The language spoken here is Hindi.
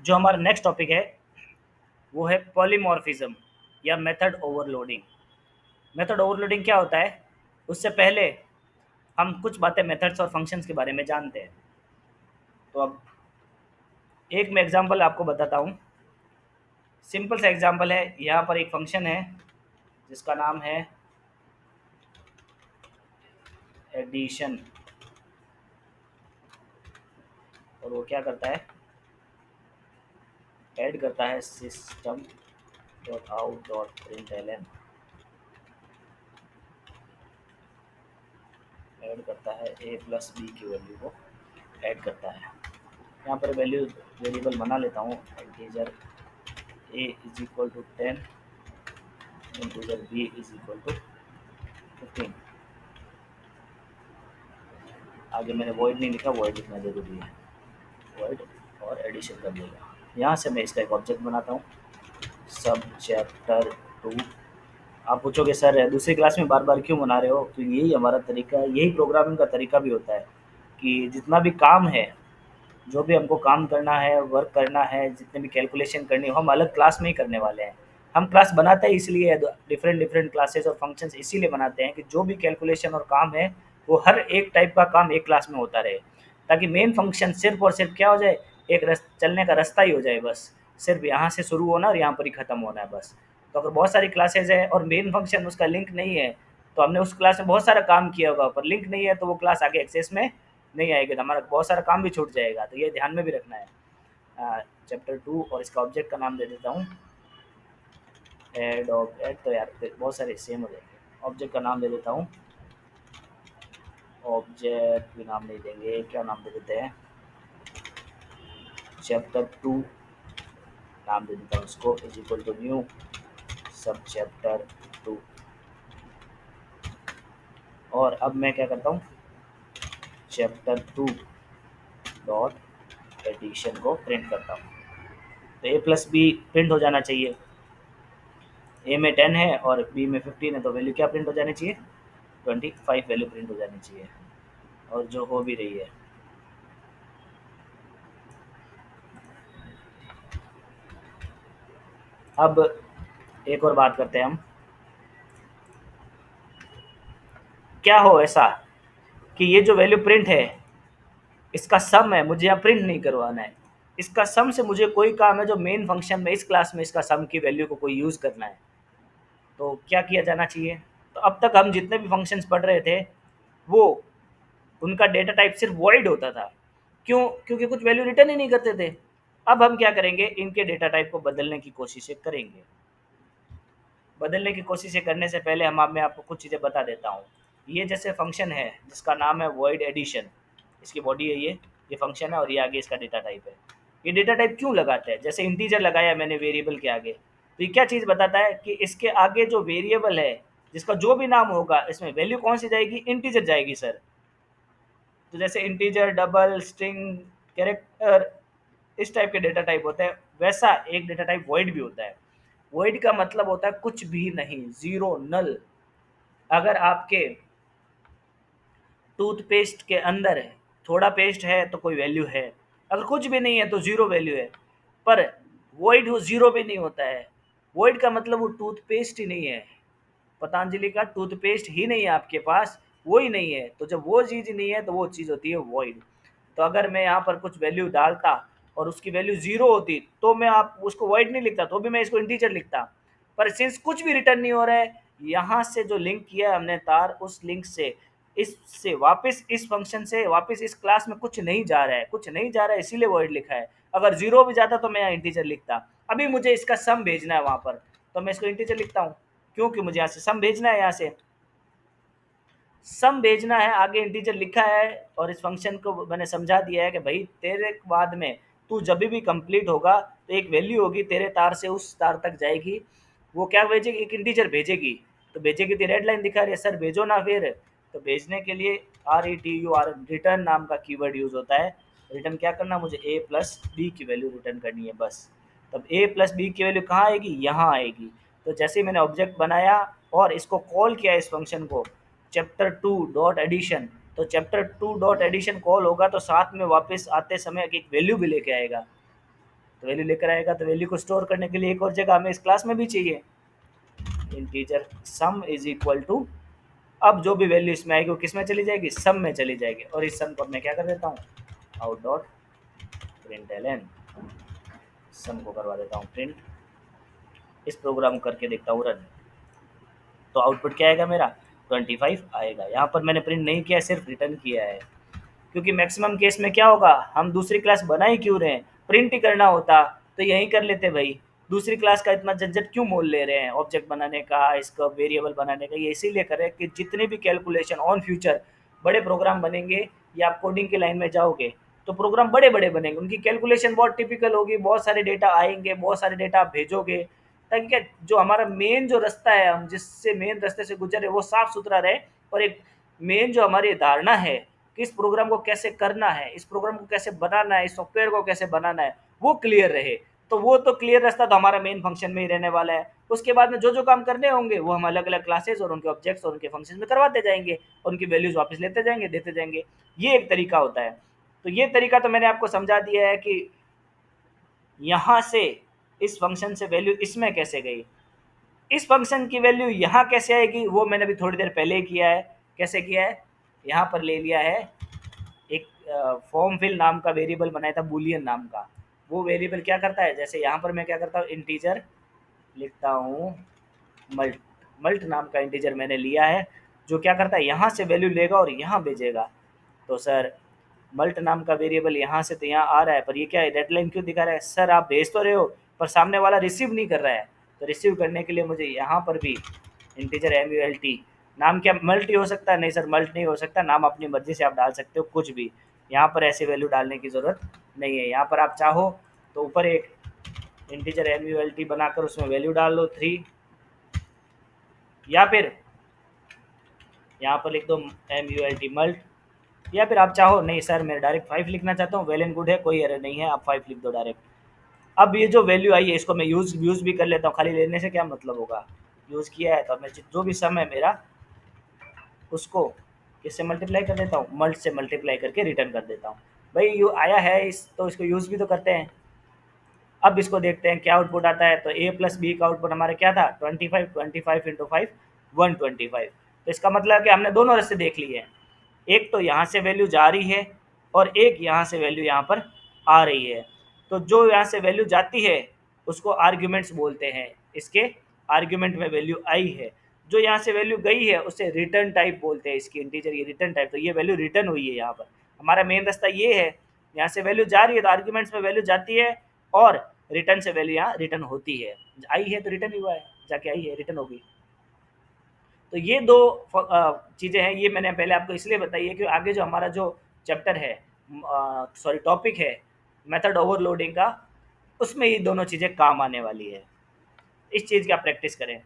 जो हमारा नेक्स्ट टॉपिक है वो है पॉलीमॉर्फिज्म या मेथड ओवरलोडिंग। मेथड ओवरलोडिंग क्या होता है, उससे पहले हम कुछ बातें मेथड्स और फंक्शंस के बारे में जानते हैं। तो अब एक मैं एग्जांपल आपको बताता हूँ। सिंपल सा एग्जांपल है, यहाँ पर एक फंक्शन है जिसका नाम है एडिशन, और वो क्या करता है, ऐड करता है system dot out dot println, add करता है ए प्लस बी की वैल्यू को ऐड करता है। यहाँ पर वैल्यू वेरिएबल बना लेता हूँ, integer A is equal to 10, integer B is equal to 15। आगे मैंने वॉइड नहीं लिखा, वॉइड लिखना जरूरी है, वॉइड और एडिशन कर देगा। यहाँ से मैं इसका एक ऑब्जेक्ट बनाता हूँ, सब चैप्टर 2। आप पूछोगे सर दूसरी क्लास में बार बार क्यों बना रहे हो, तो यही हमारा तरीका है, यही प्रोग्रामिंग का तरीका भी होता है कि जितना भी काम है, जो भी हमको काम करना है, वर्क करना है, जितने भी कैलकुलेशन करनी हो, हम अलग क्लास में ही करने वाले हैं। हम क्लास बनाते हैं इसलिए, डिफरेंट डिफरेंट क्लासेस और फंक्शंस इसीलिए बनाते हैं कि जो भी कैलकुलेशन और काम है वो हर एक टाइप का काम एक क्लास में होता रहे, ताकि मेन फंक्शन सिर्फ और सिर्फ क्या हो जाए, एक चलने का रास्ता ही हो जाए, बस सिर्फ यहाँ से शुरू होना और यहाँ पर ही ख़त्म होना है बस। तो अगर बहुत सारी क्लासेज है और मेन फंक्शन उसका लिंक नहीं है, तो हमने उस क्लास में बहुत सारा काम किया होगा पर लिंक नहीं है, तो वो क्लास आगे एक्सेस में नहीं आएगी, तो हमारा बहुत सारा काम भी छूट जाएगा। तो ये ध्यान में भी रखना है। चैप्टर 2 और इसका ऑब्जेक्ट का नाम दे देता हूँ एड ऑब्जेक्ट, तो यार फिर बहुत सारे सेम हो जाएंगे। ऑब्जेक्ट का नाम दे देता हूँ, ऑब्जेक्ट भी नाम नहीं देंगे, क्या नाम दे देते हैं, चैप्टर 2 नाम दे देता हूँ उसको, इज इक्वल टू न्यू सब चैप्टर 2। और अब मैं क्या करता हूँ, चैप्टर 2 डॉट एडिशन को प्रिंट करता हूँ। तो ए प्लस बी प्रिंट हो जाना चाहिए, ए में 10 है और बी में 15 है, तो वैल्यू क्या प्रिंट हो जानी चाहिए, 25 वैल्यू प्रिंट हो जानी चाहिए, और जो हो भी रही है। अब एक और बात करते हैं हम, क्या हो ऐसा कि ये जो वैल्यू प्रिंट है इसका सम है, मुझे यहाँ प्रिंट नहीं करवाना है, इसका सम से मुझे कोई काम है जो मेन फंक्शन में इस क्लास में इसका सम की वैल्यू को कोई यूज़ करना है। तो क्या किया जाना चाहिए, तो अब तक हम जितने भी फंक्शंस पढ़ रहे थे वो उनका डेटा टाइप सिर्फ वॉइड होता था, क्यों, क्योंकि कुछ वैल्यू रिटर्न ही नहीं करते थे। अब हम क्या करेंगे, इनके डेटा टाइप को बदलने की कोशिशें करेंगे। बदलने की कोशिशें करने से पहले मैं आपको कुछ चीज़ें बता देता हूँ। ये जैसे फंक्शन है जिसका नाम है वॉइड एडिशन, इसकी बॉडी है ये फंक्शन है और ये आगे इसका डेटा टाइप है। ये डेटा टाइप क्यों लगाता है, जैसे इंटीजर लगाया मैंने वेरिएबल के आगे, तो ये क्या चीज़ बताता है कि इसके आगे जो वेरिएबल है जिसका जो भी नाम होगा इसमें वैल्यू कौन सी जाएगी, इंटीजर जाएगी सर। तो जैसे इंटीजर, डबल, स्ट्रिंग, कैरेक्टर, इस टाइप के डेटा टाइप होते हैं, वैसा एक डेटा टाइप वॉइड भी होता है। वॉइड का मतलब होता है कुछ भी नहीं, जीरो, नल। अगर आपके टूथपेस्ट के अंदर है, थोड़ा पेस्ट है तो कोई वैल्यू है, अगर कुछ भी नहीं है तो जीरो वैल्यू है। पर वॉइड वो जीरो भी नहीं होता है, वॉइड का मतलब वो टूथपेस्ट ही नहीं है, पतंजलि का टूथपेस्ट ही नहीं है आपके पास, वो ही नहीं है, तो जब वो चीज़ नहीं है तो वो चीज़ होती है वॉइड। तो अगर मैं यहाँ पर कुछ वैल्यू डालता और उसकी वैल्यू ज़ीरो होती तो मैं आप उसको वॉइड नहीं लिखता, तो भी मैं इसको इंटीजर लिखता। पर सिंस कुछ भी रिटर्न नहीं हो रहा है, यहाँ से जो लिंक किया है हमने तार, उस लिंक से इससे वापस इस फंक्शन से वापस इस क्लास में कुछ नहीं जा रहा है, कुछ नहीं जा रहा है, इसीलिए वॉइड लिखा है। अगर ज़ीरो भी जाता तो मैं यहाँ इंटीजर लिखता। अभी मुझे इसका सम भेजना है वहाँ पर, तो मैं इसको इंटीजर लिखता हूँ, क्योंकि मुझे यहाँ से सम भेजना है, यहाँ से सम भेजना है, आगे इंटीजर लिखा है और इस फंक्शन को मैंने समझा दिया है कि भाई तेरे बाद में तू जब भी कंप्लीट होगा तो एक वैल्यू होगी तेरे तार से उस तार तक जाएगी, वो क्या भेजेगी, एक इंटीजर भेजेगी। तो भेजेगी तो रेड लाइन दिखा रही है, सर भेजो ना फिर। तो भेजने के लिए RETUR रिटर्न नाम का कीवर्ड यूज़ होता है। रिटर्न क्या करना, मुझे a प्लस बी की वैल्यू रिटर्न करनी है बस। तब a प्लस बी की वैल्यू कहाँ आएगी, यहाँ आएगी। तो जैसे ही मैंने ऑब्जेक्ट बनाया और इसको कॉल किया इस फंक्शन को, चैप्टर 2 डॉट एडिशन, तो चैप्टर 2 डॉट एडिशन कॉल होगा तो साथ में वापस आते समय एक वैल्यू भी लेके आएगा। तो वैल्यू लेकर आएगा, तो वैल्यू को स्टोर करने के लिए एक और जगह हमें इस क्लास में भी चाहिए। Integer sum is equal to, अब जो भी वैल्यू इसमें आएगी वो किस में चली जाएगी, सम में चली जाएगी, और इस सम को मैं क्या कर देता हूँ, आउट डॉट प्रिंटलन, सम को करवा देता हूँ प्रिंट। इस प्रोग्राम को करके देखता हूँ रन, तो आउटपुट क्या आएगा मेरा, 25 आएगा। यहाँ पर मैंने प्रिंट नहीं किया, सिर्फ रिटर्न किया है, क्योंकि मैक्सिमम केस में क्या होगा, हम दूसरी क्लास बना ही क्यों रहे हैं, प्रिंट ही करना होता तो यहीं कर लेते भाई। दूसरी क्लास का इतना झंझट क्यों मोल ले रहे हैं, ऑब्जेक्ट बनाने का, इसका वेरिएबल बनाने का, ये इसीलिए कर रहे हैं कि जितने भी कैलकुलेशन ऑन फ्यूचर बड़े प्रोग्राम बनेंगे, या आप कोडिंग की लाइन में जाओगे तो प्रोग्राम बड़े बड़े बनेंगे, उनकी कैलकुलेशन बहुत टिपिकल होगी, बहुत सारे डेटा आएंगे, बहुत सारे डेटा आप भेजोगे, ताकि क्या जो हमारा मेन जो रास्ता है, हम जिससे मेन रास्ते से गुजर रहे वो साफ सुथरा रहे, और एक मेन जो हमारी धारणा है कि इस प्रोग्राम को कैसे करना है, इस प्रोग्राम को कैसे बनाना है, इस सॉफ्टवेयर को कैसे बनाना है, वो क्लियर रहे। तो वो तो क्लियर रास्ता तो हमारा मेन फंक्शन में ही रहने वाला है। उसके बाद में जो जो काम करने होंगे वो हम अलग अलग क्लासेस और उनके ऑब्जेक्ट्स और उनके फंक्शन में करवाते जाएंगे, और उनकी वैल्यूज वापस लेते जाएंगे, देते जाएंगे। ये एक तरीका होता है। तो ये तरीका तो मैंने आपको समझा दिया है कि यहाँ से इस फंक्शन से वैल्यू इसमें कैसे गई, इस फंक्शन की वैल्यू यहाँ कैसे आएगी, वो मैंने अभी थोड़ी देर पहले ही किया है। कैसे किया है, यहाँ पर ले लिया है एक फॉर्म फिल नाम का वेरिएबल बनाया था, बूलियन नाम का। वो वेरिएबल क्या करता है, जैसे यहाँ पर मैं क्या करता हूँ, इंटीजर लिखता हूँ मल्ट, मल्ट नाम का इंटीजर मैंने लिया है, जो क्या करता है, यहाँ से वैल्यू लेगा और यहाँ भेजेगा। तो सर मल्ट नाम का वेरिएबल यहाँ से तो यहाँ आ रहा है, पर ये क्या है, रेड लाइन क्यों दिखा रहा है, सर आप भेज तो रहे हो पर सामने वाला रिसीव नहीं कर रहा है। तो रिसीव करने के लिए मुझे यहाँ पर भी इंटीजर MULT, नाम क्या मल्ट ही हो सकता है, नहीं सर मल्ट नहीं हो सकता, नाम अपनी मर्जी से आप डाल सकते हो कुछ भी, यहाँ पर ऐसे वैल्यू डालने की ज़रूरत नहीं है। यहाँ पर आप चाहो तो ऊपर एक इंटीजर MULT बनाकर उसमें वैल्यू डाल लो 3, या फिर यहाँ पर लिख दो MULT मल्ट, या फिर आप चाहो, नहीं सर मैं डायरेक्ट 5 लिखना चाहता हूँ, वेल एंड गुड है, कोई एरर नहीं है, आप 5 लिख दो डायरेक्ट। अब ये जो वैल्यू आई है इसको मैं यूज़ भी कर लेता हूँ, खाली लेने से क्या मतलब होगा, यूज़ किया है तो मैं जो भी सम है मेरा उसको किससे मल्टीप्लाई कर देता हूँ, मल्ट से मल्टीप्लाई करके रिटर्न कर देता हूँ। भाई यू आया है इस, तो इसको यूज़ भी तो करते हैं। अब इसको देखते हैं क्या आउटपुट आता है। तो A+B का आउटपुट हमारा क्या था, 25, 25 इंटू 5 125। तो इसका मतलब है कि हमने दोनों रास्ते देख लिए हैं, एक तो यहाँ से वैल्यू जा रही है और एक यहाँ से वैल्यू यहाँ पर आ रही है। तो जो यहाँ से वैल्यू जाती है उसको आर्ग्यूमेंट्स बोलते हैं, इसके आर्ग्यूमेंट में वैल्यू आई है। जो यहाँ से वैल्यू गई है उसे रिटर्न टाइप बोलते हैं, इसकी इंटीजर ये रिटर्न टाइप, तो ये वैल्यू रिटर्न हुई है। यहाँ पर हमारा मेन रास्ता ये है, यहाँ से वैल्यू जा रही है तो आर्ग्यूमेंट्स में वैल्यू जाती है, और रिटर्न से वैल्यू यहाँ रिटर्न होती है, आई है तो रिटर्न हुआ है, जाके आई है रिटर्न होगी। तो ये दो चीज़ें हैं, ये मैंने पहले आपको इसलिए बताई है कि आगे जो हमारा जो चैप्टर है, सॉरी टॉपिक है मेथड ओवरलोडिंग का, उसमें ये दोनों चीज़ें काम आने वाली है। इस चीज़ की आप प्रैक्टिस करें।